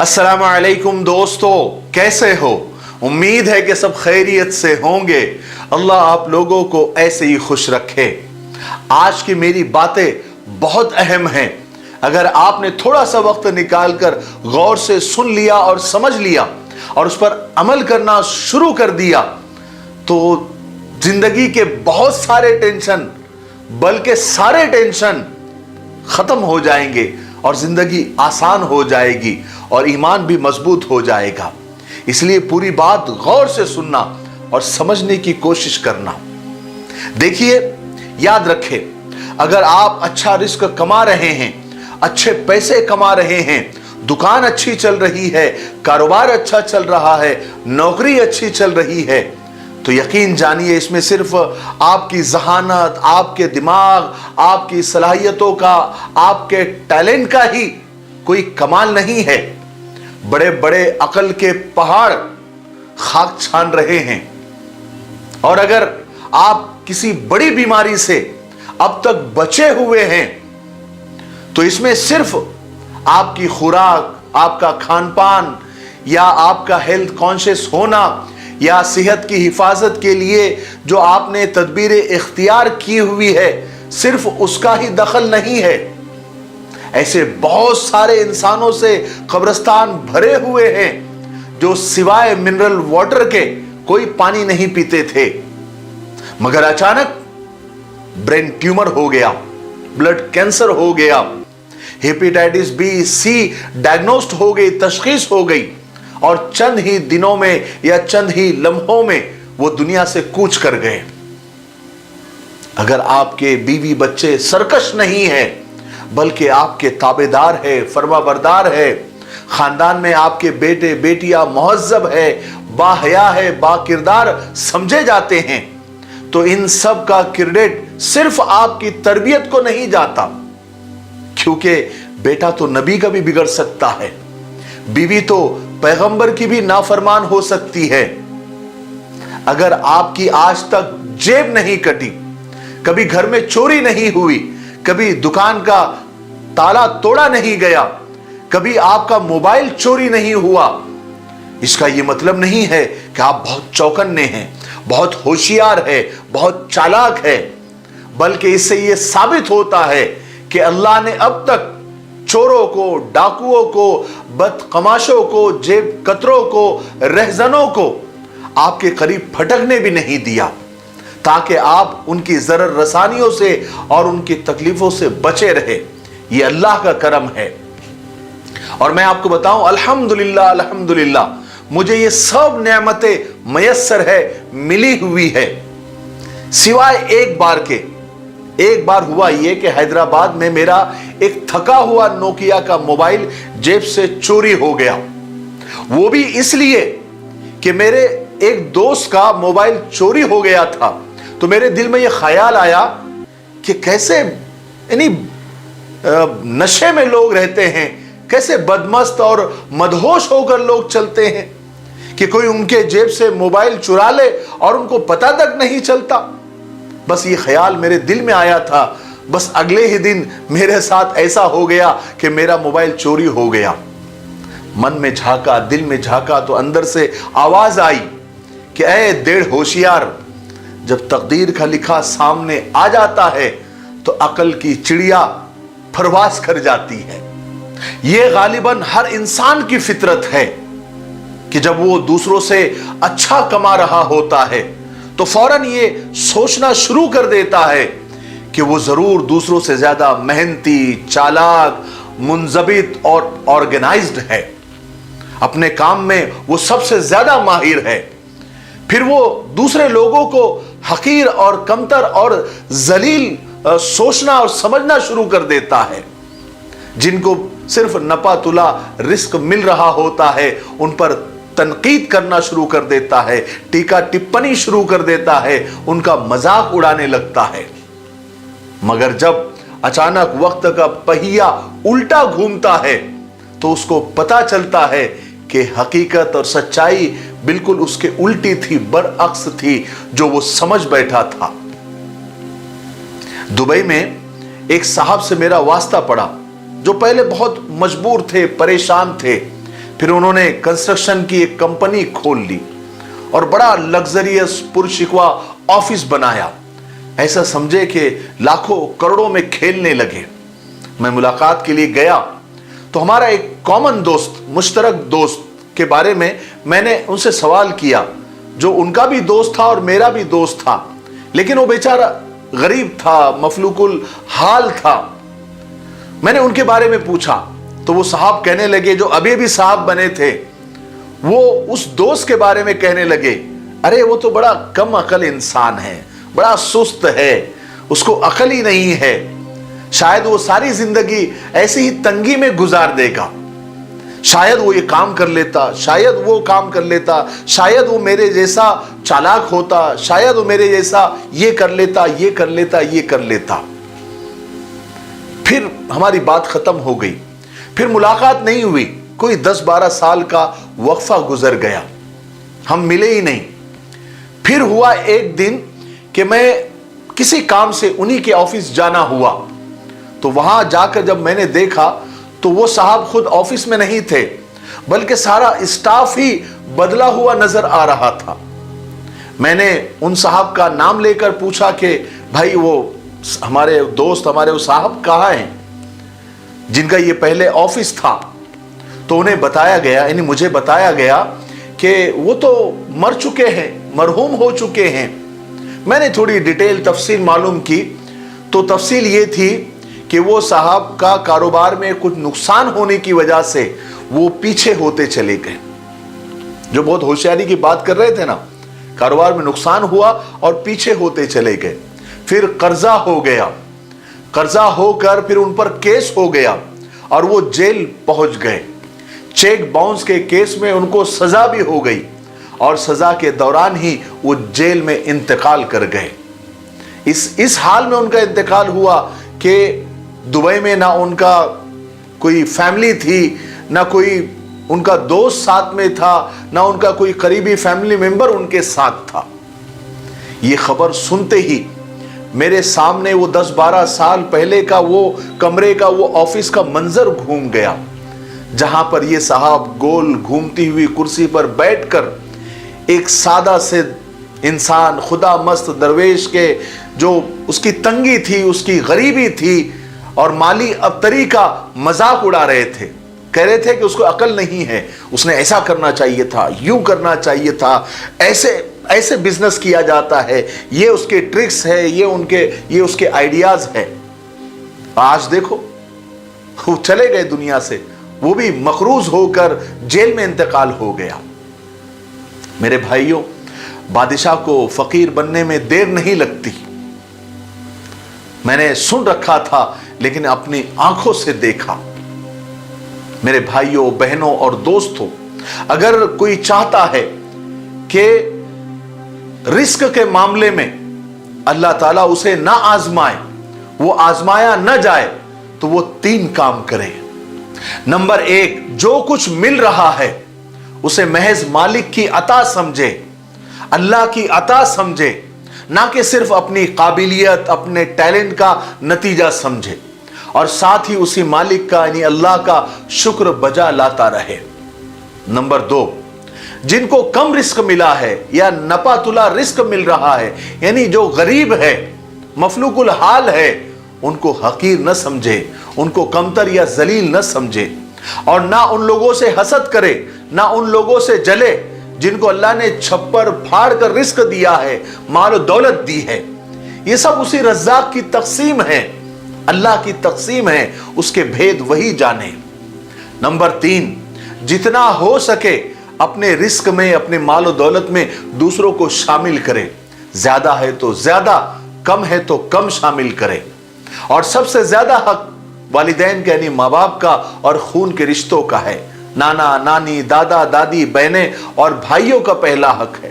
अस्सलामु अलैकुम दोस्तों, कैसे हो? उम्मीद है कि सब खैरियत से होंगे। अल्लाह आप लोगों को ऐसे ही खुश रखे। आज की मेरी बातें बहुत अहम हैं। अगर आपने थोड़ा सा वक्त निकालकर गौर से सुन लिया और समझ लिया और उस पर अमल करना शुरू कर दिया तो जिंदगी के बहुत सारे टेंशन, बल्कि सारे टेंशन खत्म हो जाएंगे और जिंदगी आसान हो जाएगी और ईमान भी मजबूत हो जाएगा। इसलिए पूरी बात गौर से सुनना और समझने की कोशिश करना। देखिए, याद रखें, अगर आप अच्छा रिस्क कमा रहे हैं, अच्छे पैसे कमा रहे हैं, दुकान अच्छी चल रही है, कारोबार अच्छा चल रहा है, नौकरी अच्छी चल रही है, तो यकीन जानिए इसमें सिर्फ आपकी जहानत, आपके दिमाग, आपकी सलाहियतों का, आपके टैलेंट का ही कोई कमाल नहीं है। बड़े बड़े अकल के पहाड़ खाक छान रहे हैं। और अगर आप किसी बड़ी बीमारी से अब तक बचे हुए हैं तो इसमें सिर्फ आपकी खुराक, आपका खान पान या आपका हेल्थ कॉन्शियस होना या सेहत की हिफाजत के लिए जो आपने तदबीरें इख्तियार की हुई है, सिर्फ उसका ही दखल नहीं है। ऐसे बहुत सारे इंसानों से कब्रिस्तान भरे हुए हैं जो सिवाय मिनरल वाटर के कोई पानी नहीं पीते थे, मगर अचानक ब्रेन ट्यूमर हो गया, ब्लड कैंसर हो गया, हेपेटाइटिस बी सी डायग्नोस्ड हो गई, तशखीस हो गई और चंद ही दिनों में या चंद ही लम्हों में वो दुनिया से कूच कर गए। अगर आपके बीवी बच्चे सरकश नहीं है बल्कि आपके ताबेदार है, फरमाबरदार है, खानदान में आपके बेटे बेटियां मुहज्जब है, बाहया है, बाकिरदार समझे जाते हैं, तो इन सब का क्रेडिट सिर्फ आपकी तरबियत को नहीं जाता, क्योंकि बेटा तो नबी का भी बिगड़ सकता है, बीवी तो पैगंबर की भी नाफरमान हो सकती है। अगर आपकी आज तक जेब नहीं कटी, कभी घर में चोरी नहीं हुई, कभी दुकान का ताला तोड़ा नहीं गया, कभी आपका मोबाइल चोरी नहीं हुआ, इसका यह मतलब नहीं है कि आप बहुत चौकन्ने हैं, बहुत होशियार है, बहुत चालाक है, बल्कि इससे यह साबित होता है कि अल्लाह ने अब तक चोरों को, डाकुओं को, बदकमाशों को, जेब कतरों को, रहजनों को आपके करीब फटकने भी नहीं दिया, ताकि आप उनकी जरर रसानियों से और उनकी तकलीफों से बचे रहे। ये अल्लाह का करम है। और मैं आपको बताऊं, अल्हम्दुलिल्लाह अल्हम्दुलिल्लाह, मुझे ये सब नेमतें मयस्सर है, मिली हुई है, सिवाय एक बार के। एक बार हुआ ये कि हैदराबाद में मेरा एक थका हुआ नोकिया का मोबाइल जेब से चोरी हो गया। वो भी इसलिए कि मेरे एक दोस्त का मोबाइल चोरी हो गया था, तो मेरे दिल में यह ख्याल आया कि कैसे यानी नशे में लोग रहते हैं, कैसे बदमस्त और मदहोश होकर लोग चलते हैं कि कोई उनके जेब से मोबाइल चुरा ले और उनको पता तक नहीं चलता। बस ये ख्याल मेरे दिल में आया था, बस अगले ही दिन मेरे साथ ऐसा हो गया कि मेरा मोबाइल चोरी हो गया। मन में झांका, दिल में झांका तो अंदर से आवाज आई कि ऐ डेढ़ होशियार, जब तकदीर का लिखा सामने आ जाता है तो अकल की चिड़िया परवास कर जाती है। यह गालिबन हर इंसान की फितरत है कि जब वो दूसरों से अच्छा कमा रहा होता है तो फौरन ये सोचना शुरू कर देता है कि वो जरूर दूसरों से ज्यादा मेहनती, चालाक, मुंजबित और ऑर्गेनाइज्ड है, अपने काम में वो सबसे ज्यादा माहिर है। फिर वो दूसरे लोगों को हकीर और कमतर और जलील सोचना और समझना शुरू कर देता है। जिनको सिर्फ नपा तुला रिस्क मिल रहा होता है उन पर तनकीद करना शुरू कर देता है, टीका टिप्पणी शुरू कर देता है, उनका मजाक उड़ाने लगता है। मगर जब अचानक वक्त का पहिया उल्टा घूमता है तो उसको पता चलता है कि हकीकत और सच्चाई बिल्कुल उसके उल्टी थी, बरअक्स थी जो वो समझ बैठा था। दुबई में एक साहब से मेरा वास्ता पड़ा जो पहले बहुत मजबूर थे, परेशान थे, फिर उन्होंने कंस्ट्रक्शन की एक कंपनी खोल ली और बड़ा लग्जरियस पुरशिकवा ऑफिस बनाया। ऐसा समझे कि लाखों करोड़ों में खेलने लगे। मैं मुलाकात के लिए गया तो हमारा एक कॉमन दोस्त, मुश्तरक दोस्त के बारे में मैंने उनसे सवाल किया, जो उनका भी दोस्त था और मेरा भी दोस्त था, लेकिन वो बेचारा गरीब था, मफलूकुल हाल था। मैंने उनके बारे में पूछा तो वो साहब कहने लगे, जो अभी भी साहब बने थे, वो उस दोस्त के बारे में कहने लगे, अरे वो तो बड़ा कम अकल इंसान है, बड़ा सुस्त है, उसको अकल ही नहीं है, शायद वो सारी जिंदगी ऐसी ही तंगी में गुजार देगा। शायद वो ये काम कर लेता, शायद वो काम कर लेता, शायद वो मेरे जैसा चालाक होता, शायद वो मेरे जैसा ये कर लेता, ये कर लेता, ये कर लेता। फिर हमारी बात खत्म हो गई, फिर मुलाकात नहीं हुई। कोई 10-12 साल का वक्फा गुजर गया, हम मिले ही नहीं। फिर हुआ एक दिन कि मैं किसी काम से उन्हीं के ऑफिस जाना हुआ, तो वहां जाकर जब मैंने देखा तो वो साहब खुद ऑफिस में नहीं थे, बल्कि सारा स्टाफ ही बदला हुआ नजर आ रहा था। मैंने उन साहब का नाम लेकर पूछा कि भाई वो हमारे दोस्त, हमारे वो साहब कहाँ हैं जिनका ये पहले ऑफिस था? तो उन्हें बताया गया, यानी मुझे बताया गया कि वो तो मर चुके हैं, मरहूम हो चुके हैं। मैंने थोड़ी डिटेल तफसील मालूम की तो तफसील ये थी कि वो साहब का कारोबार में कुछ नुकसान होने की वजह से वो पीछे होते चले गए। जो बहुत होशियारी की बात कर रहे थे ना, कारोबार में नुकसान हुआ और पीछे होते चले गए। फिर कर्जा हो गया, कर्जा होकर फिर उन पर केस हो गया और वो जेल पहुंच गए। चेक बाउंस के केस में उनको सजा भी हो गई और सजा के दौरान ही वो जेल में इंतकाल कर गए। इस हाल में उनका इंतकाल हुआ कि दुबई में ना उनका कोई फैमिली थी, ना कोई उनका दोस्त साथ में था, ना उनका कोई करीबी फैमिली मेंबर उनके साथ था। ये खबर सुनते ही मेरे सामने वो 10-12 साल पहले का वो कमरे का वो ऑफिस का मंजर घूम गया, जहां पर ये साहब गोल घूमती हुई कुर्सी पर बैठकर एक सादा से इंसान, खुदा मस्त दरवेश के जो उसकी तंगी थी, उसकी गरीबी थी और माली अबतरी का मजाक उड़ा रहे थे। कह रहे थे कि उसको अकल नहीं है, उसने ऐसा करना चाहिए था, यूं करना चाहिए था, ऐसे ऐसे बिजनेस किया जाता है, ये उसके ट्रिक्स है, ये उसके आइडियाज है। आज देखो वो चले गए दुनिया से, वो भी मकरूज होकर जेल में इंतकाल हो गया। मेरे भाइयों, बादशाह को फकीर बनने में देर नहीं लगती। मैंने सुन रखा था लेकिन अपनी आंखों से देखा। मेरे भाइयों, बहनों और दोस्तों, अगर कोई चाहता है कि रिस्क के मामले में अल्लाह ताला उसे ना आजमाए, वो आजमाया न जाए, तो वो 3 काम करे। नंबर 1, जो कुछ मिल रहा है उसे महज मालिक की अता समझे, अल्लाह की अता समझे, ना कि सिर्फ अपनी काबिलियत, अपने टैलेंट का नतीजा समझे, और साथ ही उसी मालिक का यानी अल्लाह का शुक्र बजा लाता रहे। नंबर 2, जिनको कम रिस्क मिला है या नपातुला रिस्क मिल रहा है, यानी जो गरीब है, मफलूकुल हाल है, उनको हकीर न समझे, उनको कमतर या जलील न समझे, और ना उन लोगों से हसद करे, ना उन लोगों से जले जिनको अल्लाह ने छप्पर फाड़ कर रिस्क दिया है, माल दौलत दी है। ये सब उसी रज़्ज़ाक़ की तक़सीम है, अल्लाह की तक़सीम है, उसके भेद वही जाने। नंबर 3, जितना हो सके अपने रिस्क में, अपने माल और दौलत में दूसरों को शामिल करे। ज्यादा है तो ज्यादा, कम है तो कम शामिल करे। और सबसे ज्यादा हक वालिदैन के यानी माँ बाप का और खून के रिश्तों का है। नाना नानी, दादा दादी, बहनें और भाइयों का पहला हक है।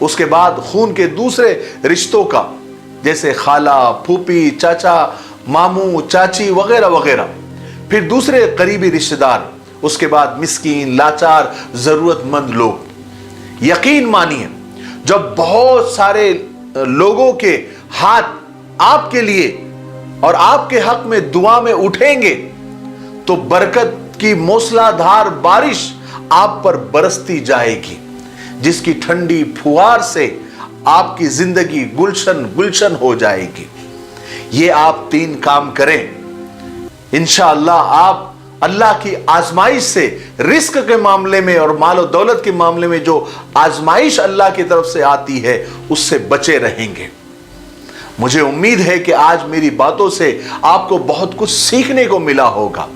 उसके बाद खून के दूसरे रिश्तों का, जैसे खाला, फूफी, चाचा, मामू, चाची वगैरह वगैरह। फिर दूसरे करीबी रिश्तेदार, उसके बाद मिस्कीन, लाचार, जरूरतमंद लोग। यकीन मानिए, जब बहुत सारे लोगों के हाथ आपके लिए और आपके हक में दुआ में उठेंगे तो बरकत की मूसलाधार बारिश आप पर बरसती जाएगी, जिसकी ठंडी फुहार से आपकी जिंदगी गुलशन गुलशन हो जाएगी। ये आप 3 काम करें, इंशाअल्लाह आप अल्लाह की आजमाइश से, रिस्क के मामले में और मालो दौलत के मामले में जो आजमाइश अल्लाह की तरफ से आती है उससे बचे रहेंगे। मुझे उम्मीद है कि आज मेरी बातों से आपको बहुत कुछ सीखने को मिला होगा।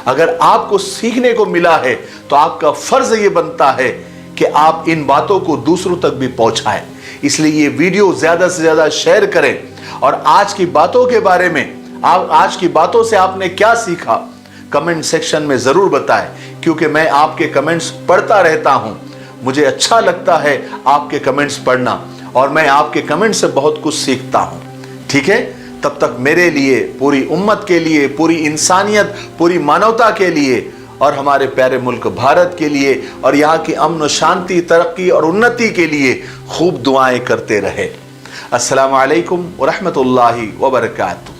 अगर आपको सीखने को मिला है तो आपका फर्ज ये बनता है कि आप इन बातों को दूसरों तक भी पहुंचाएं। इसलिए ये वीडियो ज्यादा से ज्यादा शेयर करें और आज की बातों के बारे में, आज की बातों से आपने क्या सीखा कमेंट सेक्शन में जरूर बताएं, क्योंकि मैं आपके कमेंट्स पढ़ता रहता हूं। मुझे अच्छा लगता है आपके कमेंट्स पढ़ना और मैं आपके कमेंट से बहुत कुछ सीखता हूं। ठीक है, तब तक मेरे लिए, पूरी उम्मत के लिए, पूरी इंसानियत, पूरी मानवता के लिए और हमारे प्यारे मुल्क भारत के लिए और यहाँ की अमन शांति, तरक्की और उन्नति के लिए खूब दुआएं करते रहे। अस्सलामु अलैकुम व रहमतुल्लाहि व बरकातहू।